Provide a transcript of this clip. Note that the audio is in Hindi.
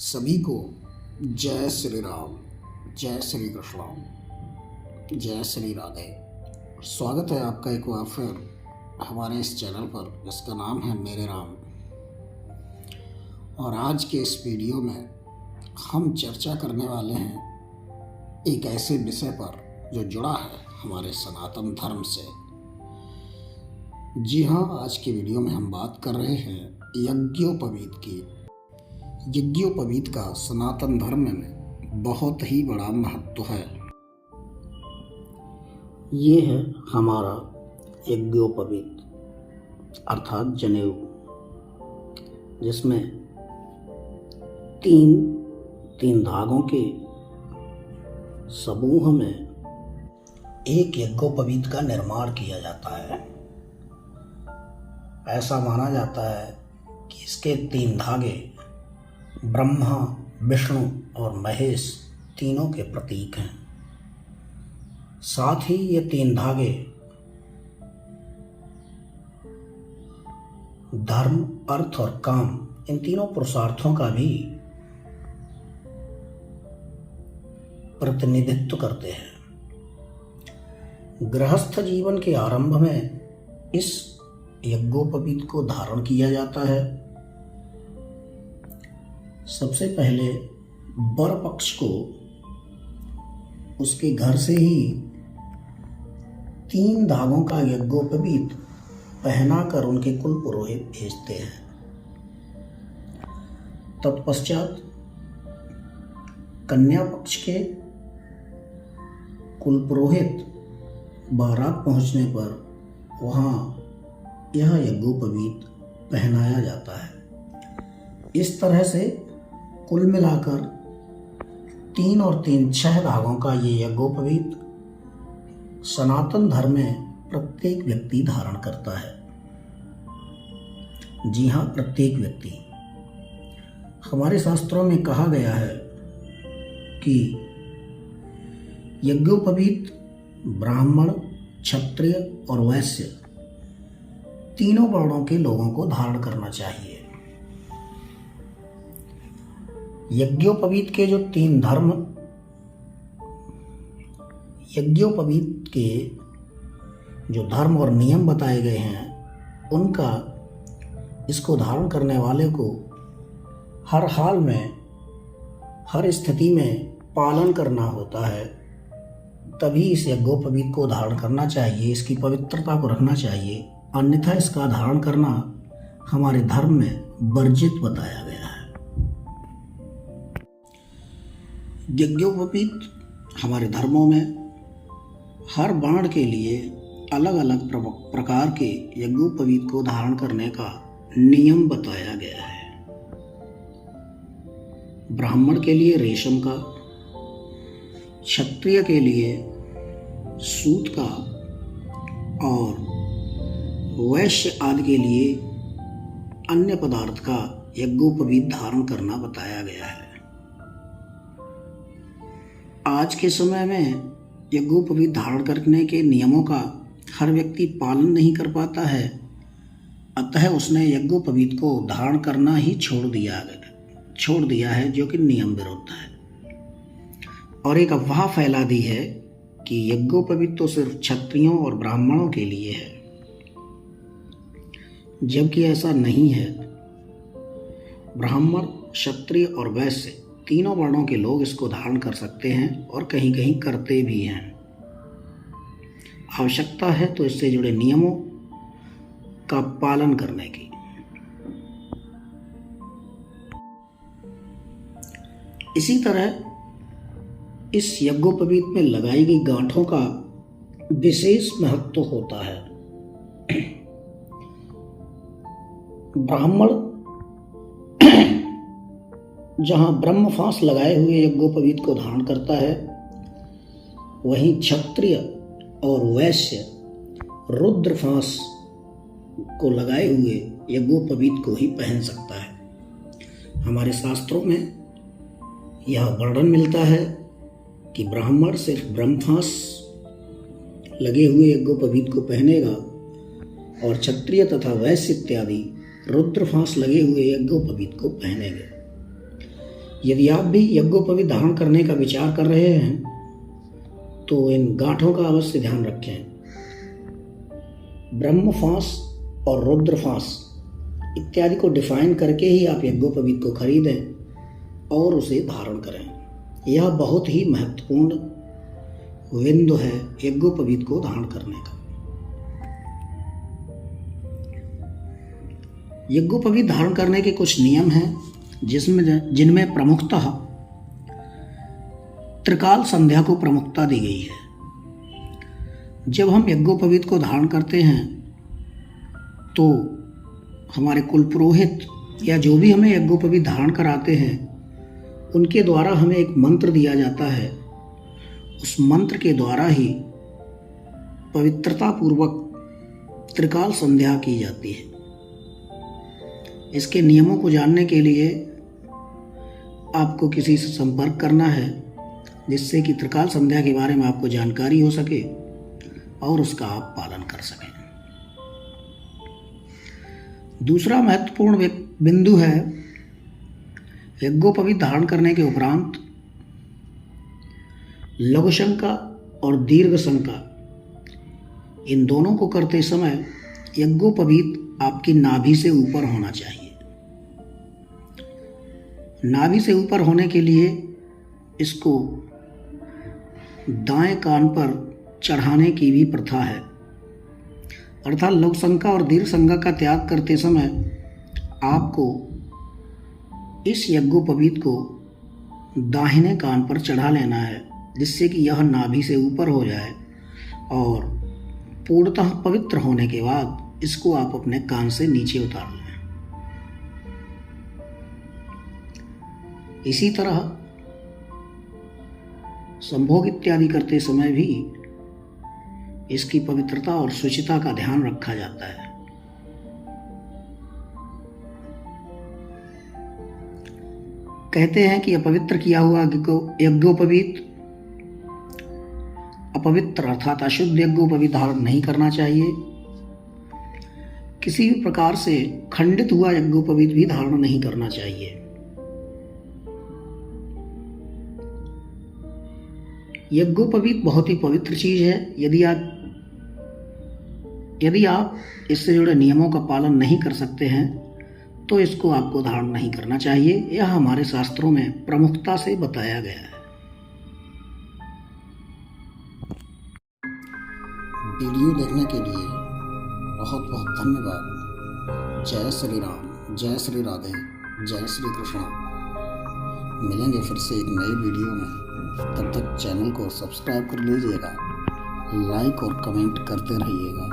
सभी को जय श्री राम, जय श्री कृष्ण, जय श्री राधे। स्वागत है आपका एक बार फिर हमारे इस चैनल पर जिसका नाम है मेरे राम। और आज के इस वीडियो में हम चर्चा करने वाले हैं एक ऐसे विषय पर जो जुड़ा है हमारे सनातन धर्म से। जी हाँ, आज के वीडियो में हम बात कर रहे हैं यज्ञोपवीत की। यज्ञोपवीत का सनातन धर्म में बहुत ही बड़ा महत्व है। ये है हमारा यज्ञोपवीत अर्थात जनेऊ, जिसमें तीन धागों के समूह में एक यज्ञोपवीत का निर्माण किया जाता है। ऐसा माना जाता है कि इसके 3 धागे ब्रह्मा, विष्णु और महेश तीनों के प्रतीक हैं। साथ ही ये 3 धागे धर्म, अर्थ और काम, इन तीनों पुरुषार्थों का भी प्रतिनिधित्व करते हैं। गृहस्थ जीवन के आरंभ में इस यज्ञोपवीत को धारण किया जाता है। सबसे पहले वर पक्ष को उसके घर से ही 3 धागों का यज्ञोपवीत पहनाकर उनके कुल पुरोहित भेजते हैं। तत्पश्चात कन्या पक्ष के कुल पुरोहित बारात पहुंचने पर वहां यह यज्ञोपवीत पहनाया जाता है। इस तरह से कुल मिलाकर 3 और 3 6 धागों का ये यज्ञोपवीत सनातन धर्म में प्रत्येक व्यक्ति धारण करता है। जी हाँ, प्रत्येक व्यक्ति। हमारे शास्त्रों में कहा गया है कि यज्ञोपवीत ब्राह्मण, क्षत्रिय और वैश्य तीनों वर्णों के लोगों को धारण करना चाहिए। यज्ञोपवीत के जो 3 धर्म, यज्ञोपवीत के जो धर्म और नियम बताए गए हैं, उनका इसको धारण करने वाले को हर हाल में, हर स्थिति में पालन करना होता है। तभी इस यज्ञोपवीत को धारण करना चाहिए, इसकी पवित्रता को रखना चाहिए। अन्यथा इसका धारण करना हमारे धर्म में वर्जित बताया गया है। यज्ञोपवीत हमारे धर्मों में हर वर्ण के लिए अलग अलग प्रकार के यज्ञोपवीत को धारण करने का नियम बताया गया है। ब्राह्मण के लिए रेशम का, क्षत्रिय के लिए सूत का और वैश्य आदि के लिए अन्य पदार्थ का यज्ञोपवीत धारण करना बताया गया है। आज के समय में यज्ञोपवीत धारण करने के नियमों का हर व्यक्ति पालन नहीं कर पाता है, अतः उसने यज्ञोपवीत को धारण करना ही छोड़ दिया है, जो कि नियम विरुद्ध है। और एक अफवाह फैला दी है कि यज्ञोपवीत तो सिर्फ क्षत्रियों और ब्राह्मणों के लिए है, जबकि ऐसा नहीं है। ब्राह्मण, क्षत्रिय और वैश्य तीनों वर्णों के लोग इसको धारण कर सकते हैं और कहीं कहीं करते भी हैं। आवश्यकता है तो इससे जुड़े नियमों का पालन करने की। इसी तरह इस यज्ञोपवीत में लगाई गई गांठों का विशेष महत्व होता है। ब्राह्मण जहां ब्रह्मफांस लगाए हुए यज्ञोपवीत को धारण करता है, वहीं क्षत्रिय और वैश्य रुद्रफांस को लगाए हुए यज्ञोपवीत को ही पहन सकता है। हमारे शास्त्रों में यह वर्णन मिलता है कि ब्राह्मण सिर्फ ब्रह्मफांस लगे हुए यज्ञोपवीत को पहनेगा और क्षत्रिय तथा वैश्य इत्यादि रुद्रफांस लगे हुए यज्ञोपवीत को पहनेंगे। यदि आप भी यज्ञोपवीत धारण करने का विचार कर रहे हैं तो इन गांठों का अवश्य ध्यान रखें। ब्रह्म फांस और रुद्र फांस इत्यादि को डिफाइन करके ही आप यज्ञोपवीत को खरीदें और उसे धारण करें। यह बहुत ही महत्वपूर्ण बिंदु है यज्ञोपवीत को धारण करने का। यज्ञोपवीत धारण करने के कुछ नियम हैं जिनमें प्रमुखतः त्रिकाल संध्या को प्रमुखता दी गई है। जब हम यज्ञोपवीत को धारण करते हैं तो हमारे कुल पुरोहित या जो भी हमें यज्ञोपवीत धारण कराते हैं उनके द्वारा हमें एक मंत्र दिया जाता है। उस मंत्र के द्वारा ही पवित्रता पूर्वक त्रिकाल संध्या की जाती है। इसके नियमों को जानने के लिए आपको किसी से संपर्क करना है जिससे कि त्रिकाल संध्या के बारे में आपको जानकारी हो सके और उसका आप पालन कर सकें। दूसरा महत्वपूर्ण बिंदु है यज्ञोपवीत धारण करने के उपरांत लघु शंका और दीर्घ शंका, इन दोनों को करते समय यज्ञोपवीत आपकी नाभि से ऊपर होना चाहिए। नाभि से ऊपर होने के लिए इसको दाएं कान पर चढ़ाने की भी प्रथा है, अर्थात लघु शंका और दीर्घ शंका का त्याग करते समय आपको इस यज्ञोपवीत को दाहिने कान पर चढ़ा लेना है जिससे कि यह नाभि से ऊपर हो जाए और पूर्णतः पवित्र होने के बाद इसको आप अपने कान से नीचे उतार लें। इसी तरह संभोग इत्यादि करते समय भी इसकी पवित्रता और शुचिता का ध्यान रखा जाता है। कहते हैं कि अपवित्र किया हुआ यज्ञोपवीत अपवित्र अर्थात अशुद्ध यज्ञोपवीत धारण नहीं करना चाहिए। किसी भी प्रकार से खंडित हुआ यज्ञोपवीत भी धारण नहीं करना चाहिए। यज्ञोपवीत बहुत ही पवित्र चीज है। यदि आप इससे जुड़े नियमों का पालन नहीं कर सकते हैं तो इसको आपको धारण नहीं करना चाहिए। यह हमारे शास्त्रों में प्रमुखता से बताया गया है। वीडियो देखने के लिए बहुत बहुत धन्यवाद। जय श्री राम, जय श्री राधे, जय श्री कृष्ण। मिलेंगे फिर से एक नए वीडियो में। तब तक चैनल को सब्सक्राइब कर लीजिएगा, लाइक और कमेंट करते रहिएगा।